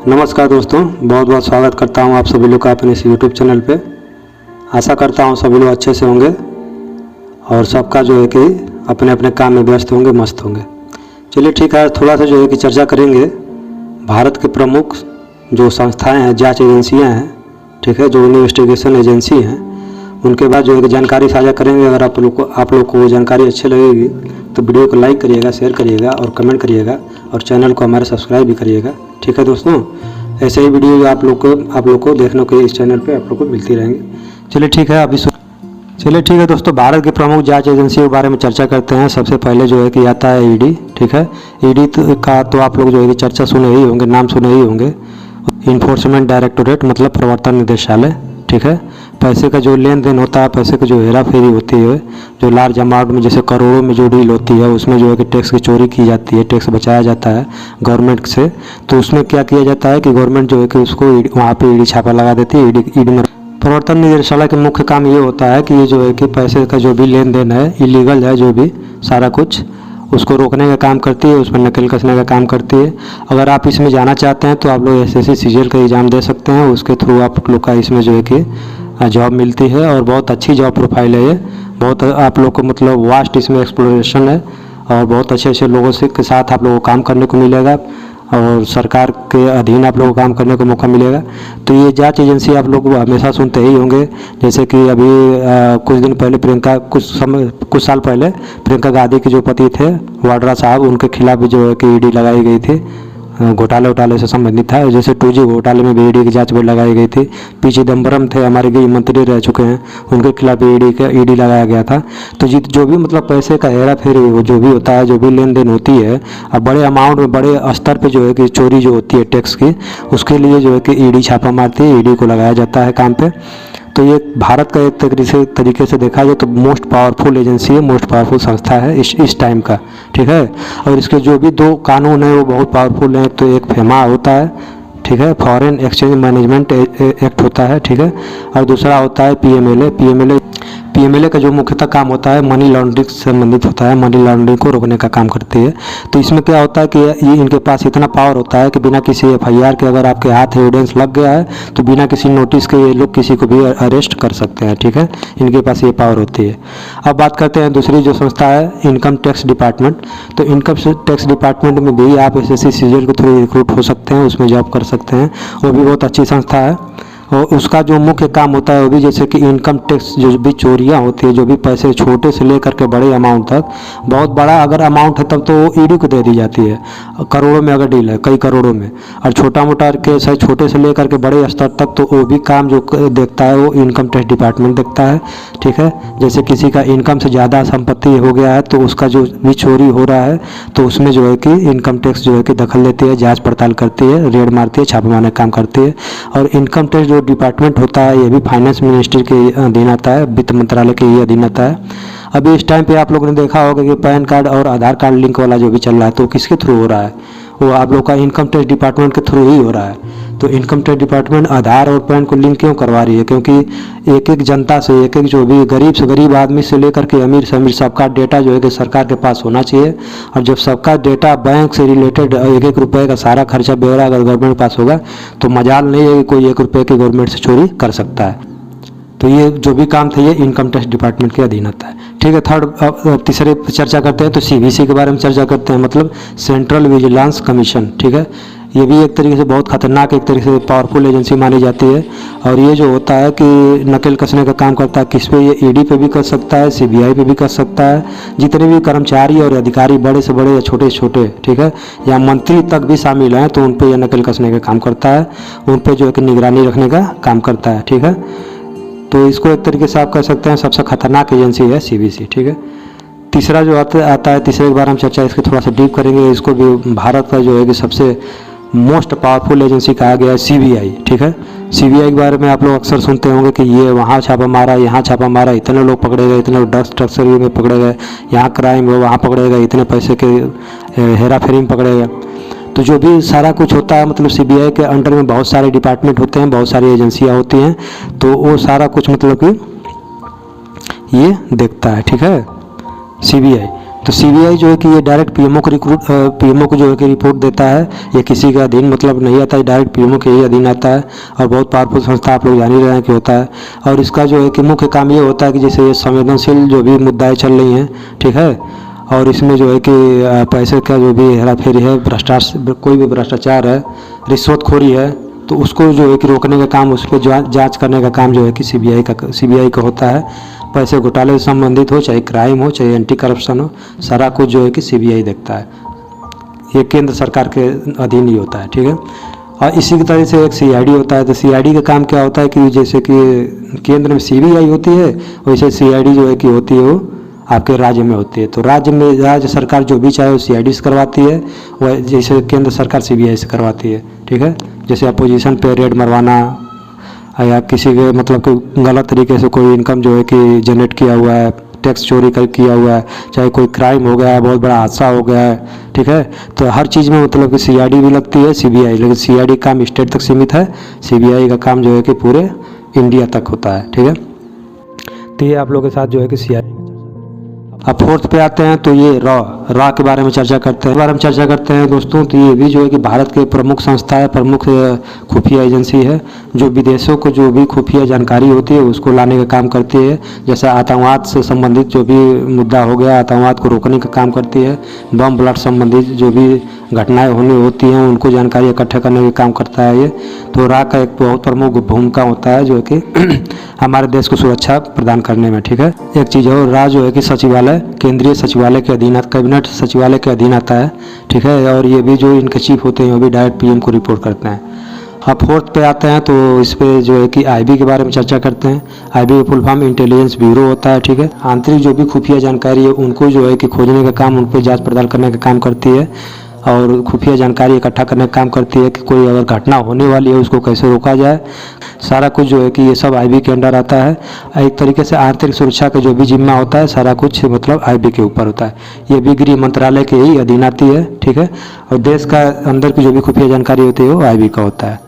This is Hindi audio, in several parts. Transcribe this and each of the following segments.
नमस्कार दोस्तों, बहुत बहुत स्वागत करता हूं आप सभी लोग का अपने इस यूट्यूब चैनल पे। आशा करता हूं सभी लोग अच्छे से होंगे और सबका जो है कि अपने अपने काम में व्यस्त होंगे, मस्त होंगे। चलिए ठीक है, थोड़ा सा जो है कि चर्चा करेंगे भारत के प्रमुख जो संस्थाएं हैं, जांच एजेंसियां हैं, ठीक है, जो इन्वेस्टिगेशन एजेंसी हैं, उनके बाद जो है कि जानकारी साझा करेंगे। अगर आप लोग को वो जानकारी अच्छी लगेगी तो वीडियो को लाइक करिएगा, शेयर करिएगा और कमेंट करिएगा और चैनल को हमारे सब्सक्राइब भी करिएगा। ठीक है दोस्तों, ऐसे ही वीडियो आप लोग को देखने को इस चैनल पे आप लोग को मिलती रहेंगी। चलिए ठीक है दोस्तों, भारत के प्रमुख जांच एजेंसियों के बारे में चर्चा करते हैं। सबसे पहले जो है कि आता है ईडी। ठीक है, ईडी का तो आप लोग जो है कि चर्चा सुने ही होंगे, नाम सुने ही होंगे। इन्फोर्समेंट डायरेक्टोरेट मतलब प्रवर्तन निदेशालय। ठीक है, पैसे का जो लेन देन होता है, पैसे की जो हेरा फेरी होती है, जो लार्ज अमाउंट में जैसे करोड़ों में जो डील होती है, उसमें जो है कि टैक्स की चोरी की जाती है, टैक्स बचाया जाता है गवर्नमेंट से। तो उसमें क्या किया जाता है कि गवर्नमेंट जो है कि उसको वहाँ पे ईडी छापा लगा देती है। ईडी में प्रवर्तन निदेशालय का मुख्य काम ये होता है कि ये जो है कि पैसे का जो भी लेन देन है, इलीगल है जो भी सारा कुछ, उसको रोकने का काम करती है, उसमें नकेल कसने का काम करती है। अगर आप इसमें जाना चाहते हैं तो आप लोग एसएससी सीजीएल का एग्ज़ाम दे सकते हैं। उसके थ्रू आप लोग का इसमें जो है कि जॉब मिलती है और बहुत अच्छी जॉब प्रोफाइल है ये। बहुत आप लोग को मतलब वास्ट इसमें एक्सप्लोरेशन है और बहुत अच्छे अच्छे लोगों से के साथ आप लोगों को काम करने को मिलेगा और सरकार के अधीन आप लोगों को काम करने का मौका मिलेगा। तो ये जांच एजेंसी आप लोग हमेशा सुनते ही होंगे। जैसे कि अभी कुछ दिन पहले कुछ साल पहले प्रियंका गांधी के जो पति थे वाड्रा साहब, उनके खिलाफ भी जो है कि ईडी लगाई गई थी, घोटाले से संबंधित था। जैसे 2G घोटाले में भी ईडी की जांच लगाई गई थी। पी चिदम्बरम थे, हमारे गृह मंत्री रह चुके हैं, उनके खिलाफ भी ईडी लगाया गया था। तो जो भी मतलब पैसे का हेरा फेरी जो भी होता है, जो भी लेन देन होती है, अब बड़े अमाउंट में बड़े स्तर पे जो है कि चोरी जो होती है टैक्स की, उसके लिए जो है कि ईडी छापा मारती है, ईडी को लगाया जाता है काम पे। तो ये भारत का एक तरीके से देखा जाए तो मोस्ट पावरफुल एजेंसी है, मोस्ट पावरफुल संस्था है इस टाइम का। ठीक है, और इसके जो भी दो कानून हैं वो बहुत पावरफुल हैं। तो एक फेमा होता है, ठीक है, फॉरेन एक्सचेंज मैनेजमेंट एक्ट होता है, ठीक है, और दूसरा होता है पीएमएलए का जो मुख्यतः काम होता है मनी लॉन्ड्रिंग से संबंधित होता है, मनी लॉन्ड्रिंग को रोकने का काम करती है। तो इसमें क्या होता है कि ये इनके पास इतना पावर होता है कि बिना किसी एफआईआर के अगर आपके हाथ एविडेंस लग गया है तो बिना किसी नोटिस के ये लोग किसी को भी अरेस्ट कर सकते हैं। ठीक है, इनके पास ये पावर होती है। अब बात करते हैं दूसरी जो संस्था है, इनकम टैक्स डिपार्टमेंट। तो इनकम टैक्स डिपार्टमेंट में भी आप एसएससी सीजीएल के थ्रू रिक्रूट हो सकते हैं, उसमें जॉब कर सकते हैं। वो भी बहुत अच्छी संस्था है और उसका जो मुख्य काम होता है वो भी जैसे कि इनकम टैक्स जो भी चोरियां होती है, जो भी पैसे छोटे से लेकर के बड़े अमाउंट तक, बहुत बड़ा अगर अमाउंट है तब तो वो ईडी को दे दी जाती है, करोड़ों में अगर डील है, कई करोड़ों में। और छोटा मोटा केस है, छोटे से लेकर के बड़े स्तर तक, तो वो भी काम जो देखता है वो इनकम टैक्स डिपार्टमेंट देखता है। ठीक है, जैसे किसी का इनकम से ज़्यादा संपत्ति हो गया है तो उसका जो भी चोरी हो रहा है तो उसमें जो है कि इनकम टैक्स जो है कि दखल लेती है, जाँच पड़ताल करती है, रेड मारती है, छापे मारने का काम करती है। और इनकम टैक्स जो डिपार्टमेंट होता है ये भी फाइनेंस मिनिस्ट्री के अधीन आता है, वित्त मंत्रालय के ये अधीन आता है। अभी इस टाइम पे आप लोगों ने देखा होगा कि पैन कार्ड और आधार कार्ड लिंक वाला जो भी चल रहा है तो किसके थ्रू हो रहा है, वो आप लोग का इनकम टैक्स डिपार्टमेंट के थ्रू ही हो रहा है। तो इनकम टैक्स डिपार्टमेंट आधार और पैन को लिंक क्यों करवा रही है? क्योंकि एक एक जनता से, एक एक जो भी गरीब से गरीब आदमी से लेकर के अमीर से अमीर सबका डेटा जो है कि सरकार के पास होना चाहिए। और जब सबका डेटा बैंक से रिलेटेड एक एक रुपये का सारा खर्चा ब्यौरा अगर गवर्नमेंट के पास होगा तो मजाल नहीं है कि कोई 1 रुपये की गवर्नमेंट से चोरी कर सकता है। तो ये जो भी काम था ये इनकम टैक्स डिपार्टमेंट के अधीन आता है। ठीक है, तीसरे चर्चा करते हैं तो सीवीसी के बारे में चर्चा करते हैं, मतलब सेंट्रल विजिलेंस कमीशन। ठीक है, ये भी एक तरीके से बहुत खतरनाक, एक तरीके से पावरफुल एजेंसी मानी जाती है। और ये जो होता है कि नकेल कसने का काम करता है, किस पे? ये ईडी पे भी कर सकता है, सीबीआई पे भी कर सकता है। जितने भी कर्मचारी और अधिकारी बड़े से बड़े या छोटे से छोटे, ठीक है, या मंत्री तक भी शामिल हैं तो उन पे ये नकेल कसने का काम करता है, उन पे जो है कि निगरानी रखने का काम करता है। ठीक है, तो इसको एक तरीके से आप कह सकते हैं सबसे खतरनाक एजेंसी है सीवीसी। ठीक है, तीसरा जो आता है, तीसरे के बारे में चर्चा इसकी थोड़ा सा डीप करेंगे। इसको भी भारत का जो है कि सबसे मोस्ट पावरफुल एजेंसी कहा गया है सीबीआई। ठीक है, सीबीआई के बारे में आप लोग अक्सर सुनते होंगे कि ये वहाँ छापा मारा, यहाँ छापा मारा, इतने लोग पकड़े गए, इतने लोग ड्रग्स ट्रक्सरी में पकड़े गए, यहाँ क्राइम हुआ वहाँ पकड़े गए, इतने पैसे के हेरा फेरी में पकड़े गए। तो जो भी सारा कुछ होता है, मतलब सीबीआई के अंडर में बहुत सारे डिपार्टमेंट होते हैं, बहुत सारी एजेंसियां होती हैं, तो वो सारा कुछ मतलब कि ये देखता है। ठीक है, सीबीआई। तो सीबीआई जो है कि ये डायरेक्ट पीएमओ को जो है कि रिपोर्ट देता है। ये किसी के अधीन मतलब नहीं आता है, डायरेक्ट पीएमओ के ही अधीन आता है और बहुत पावरफुल संस्था आप लोग जान ही रहे हैं कि होता है। और इसका जो है कि मुख्य काम ये होता है कि जैसे ये संवेदनशील जो भी मुद्दाएं चल रही हैं, ठीक है, और इसमें जो है कि पैसे का जो भी हेराफेरी है, भ्रष्टाचार, कोई भी भ्रष्टाचार है, रिश्वतखोरी है, तो उसको जो है कि रोकने का काम, उस पर जाँच करने का काम जो है कि सीबीआई का होता है। पैसे घोटाले से संबंधित हो, चाहे क्राइम हो, चाहे एंटी करप्शन हो, सारा कुछ जो है कि सीबीआई देखता है। ये केंद्र सरकार के अधीन ही होता है, ठीक है। और इसी की तरह से एक सीआईडी होता है। तो सीआईडी का काम क्या होता है कि जैसे कि केंद्र में सीबीआई होती है, वैसे सीआईडी जो है कि होती है वो आपके राज्य में होती है। तो राज्य सरकार जो भी चाहे वो सीआईडी से करवाती है, वह जैसे केंद्र सरकार सीबीआई से करवाती है, ठीक है। जैसे अपोजिशन पे रेड मरवाना या किसी के मतलब कि गलत तरीके से कोई इनकम जो है कि जनरेट किया हुआ है, टैक्स चोरी किया हुआ है, चाहे कोई क्राइम हो गया है, बहुत बड़ा हादसा हो गया है, ठीक है, तो हर चीज़ में मतलब कि सीआईडी भी लगती है, सीबीआई। लेकिन सीआईडी काम स्टेट तक सीमित है, सीबीआई का काम जो है कि पूरे इंडिया तक होता है, ठीक है। तो ये आप लोगों के साथ जो है कि सीआईडी। अब फोर्थ पे आते हैं, तो ये रॉ के बारे में चर्चा करते हैं दोस्तों। तो ये भी जो है कि भारत के प्रमुख संस्था है, प्रमुख खुफिया एजेंसी है, जो विदेशों को जो भी खुफिया जानकारी होती है उसको लाने का काम करती है। जैसे आतंकवाद से संबंधित जो भी मुद्दा हो गया, आतंकवाद को रोकने का काम करती है। बम ब्लास्ट संबंधित जो भी घटनाएं होनी होती हैं उनको जानकारी इकट्ठा करने का काम करता है ये। तो रॉ का एक बहुत प्रमुख भूमिका होता है जो कि हमारे देश को सुरक्षा प्रदान करने में, ठीक है। एक चीज़ और, रॉ जो है कि सचिवालय, केंद्रीय सचिवालय के अधीन, कैबिनेट सचिवालय के अधीन आता है, ठीक है। और ये भी जो इनके चीफ होते हैं वो भी डायरेक्ट पीएम को रिपोर्ट करते हैं। अब फोर्थ पे आते हैं, तो इस पे जो है कि आईबी के बारे में चर्चा करते हैं। आईबी का फुल फॉर्म इंटेलिजेंस ब्यूरो होता है, ठीक है। आंतरिक जो भी खुफिया जानकारी है उनको जो है कि खोजने का काम, उन पर जाँच पड़ताल करने का काम करती है और खुफिया जानकारी इकट्ठा करने का काम करती है कि कोई अगर घटना होने वाली है उसको कैसे रोका जाए। सारा कुछ जो है कि ये सब आईबी के अंडर आता है। एक तरीके से आंतरिक सुरक्षा का जो भी जिम्मा होता है सारा कुछ मतलब आईबी के ऊपर होता है। ये भी गृह मंत्रालय के ही अधीन आती है, ठीक है। और देश का अंदर की जो भी खुफिया जानकारी होती है वो आईबी का होता है।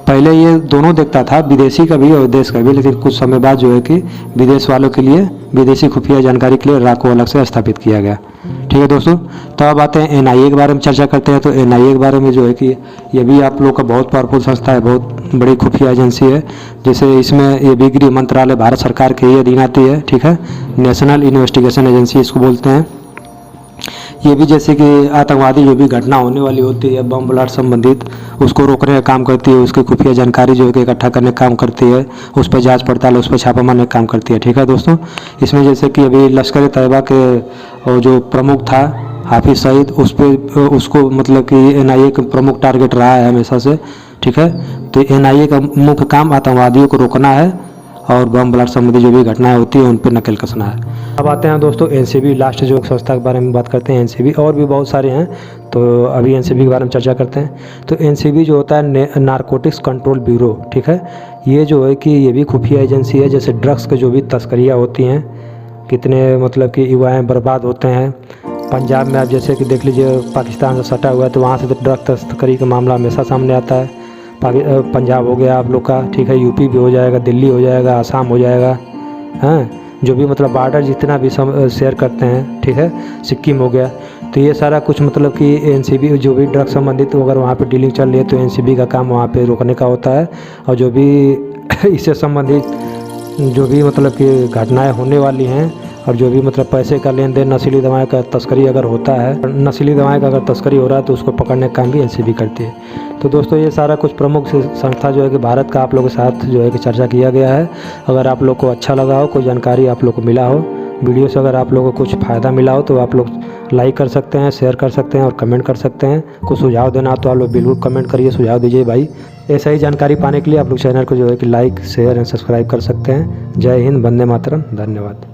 पहले ये दोनों देखता था, विदेशी का भी और देश का भी, लेकिन कुछ समय बाद जो है कि विदेश वालों के लिए, विदेशी खुफिया जानकारी के लिए रॉ को अलग से स्थापित किया गया, ठीक है दोस्तों। तो अब आते हैं एनआईए के बारे में चर्चा करते हैं। तो एनआईए के बारे में जो है कि ये भी आप लोग का बहुत पावरफुल संस्था है, बहुत बड़ी खुफिया एजेंसी है। जैसे इसमें ये भी गृह मंत्रालय भारत सरकार के ही अधीन आती है, ठीक है। नेशनल इन्वेस्टिगेशन एजेंसी इसको बोलते हैं। ये भी जैसे कि आतंकवादी जो भी घटना होने वाली होती है, बम ब्लास्ट संबंधित, उसको रोकने का काम करती है, उसकी खुफिया जानकारी जो है कि इकट्ठा करने का काम करती है, उस पर जांच पड़ताल, उस पर छापा मारने का काम करती है, ठीक है दोस्तों। इसमें जैसे कि अभी लश्कर तैयबा के जो प्रमुख था हाफिज सईद, उसको मतलब कि एनआईए का प्रमुख टारगेट रहा है हमेशा से, ठीक है। तो एनआईए का मुख्य काम आतंकवादियों को रोकना है और बम ब्लास्ट संबंधी जो भी घटनाएं होती है उन पर नकेल कसना है। अब आते हैं दोस्तों एनसीबी, लास्ट जो संस्था के बारे में बात करते हैं। एनसीबी और भी बहुत सारे हैं, तो अभी एनसीबी के बारे में चर्चा करते हैं। तो एनसीबी जो होता है नारकोटिक्स कंट्रोल ब्यूरो, ठीक है। ये जो है कि ये भी खुफिया एजेंसी है। जैसे ड्रग्स के जो भी तस्करियाँ होती हैं, कितने मतलब कि युवाएँ बर्बाद होते हैं। पंजाब में आप जैसे कि देख लीजिए, पाकिस्तान से सटा हुआ है, तो वहाँ से तो ड्रग तस्करी का मामला हमेशा सामने आता है। पंजाब हो गया आप लोग का, ठीक है, यूपी भी हो जाएगा, दिल्ली हो जाएगा, आसाम हो जाएगा, हाँ, जो भी मतलब बॉर्डर जितना भी शेयर करते हैं, ठीक है, सिक्किम हो गया। तो ये सारा कुछ मतलब कि एनसीबी जो भी ड्रग संबंधित अगर वहाँ पे डीलिंग चल रही है तो एनसीबी का काम वहाँ पे रोकने का होता है। और जो भी इससे संबंधित जो भी मतलब कि घटनाएँ होने वाली हैं और जो भी मतलब पैसे का लेन देन, नशीली दवाएं का तस्करी अगर होता है, नशीली दवाएं का अगर तस्करी हो रहा है तो उसको पकड़ने का काम भी एनसीबी करती है। तो दोस्तों ये सारा कुछ प्रमुख संस्था जो है कि भारत का आप लोगों के साथ जो है कि चर्चा किया गया है। अगर आप लोग को अच्छा लगा हो, कोई जानकारी आप लोग को मिला हो, वीडियो से अगर आप लोगों को कुछ फ़ायदा मिला हो तो आप लोग लाइक कर सकते हैं, शेयर कर सकते हैं और कमेंट कर सकते हैं। कुछ सुझाव देना तो आप लोग बिल्कुल कमेंट करिए, सुझाव दीजिए भाई। ऐसा ही जानकारी पाने के लिए आप लोग चैनल को जो है कि लाइक, शेयर एंड सब्सक्राइब कर सकते हैं। जय हिंद, वंदे मातरम, धन्यवाद।